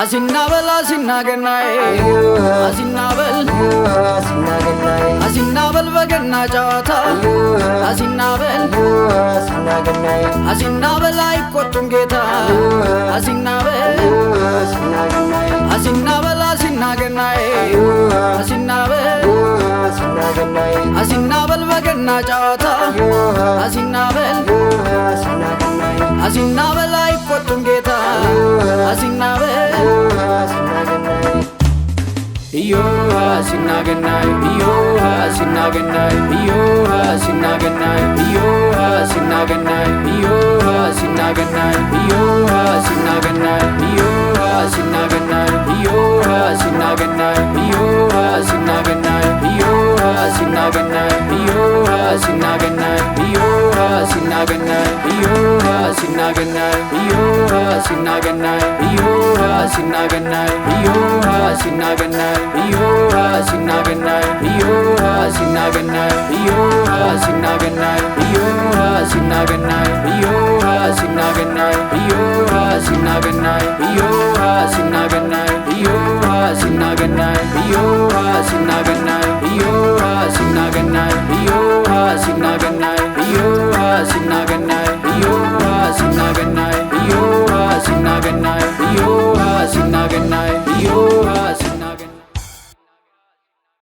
አሲናበል አሲናገናዬ አሲናበል አሲናበል በገና ጨዋታ አሲናበል አሲናበል አይቆጡም ጌታ አሲናበል አሲናበል አሲናገናዬ አሲናበል አሲናበል በገና ጨዋታ አሲናበል አሲናበል አይቆጡም ጌታ አሲናበል Iyoha sinaganai, Iyoha sinaganai, Iyoha sinaganai, Iyoha sinaganai, Iyoha sinaganai, Iyoha sinaganai, Iyoha sinaganai, Iyoha sinaganai, Iyoha sinaganai, Iyoha sinaganai, Iyoha sinaganai, Iyoha sinaganai, Iyoha sinaganai, Iyoha sinaganai, Iyoha sinaganai, Iyoha sinaganai. Iyoha sinaganai, Iyoha sinaganai, Iyoha sinaganai, Iyoha sinaganai, Iyoha sinaganai, Iyoha sinaganai, Iyoha sinaganai, Iyoha sinaganai, Iyoha sinaganai, Iyoha sinaganai,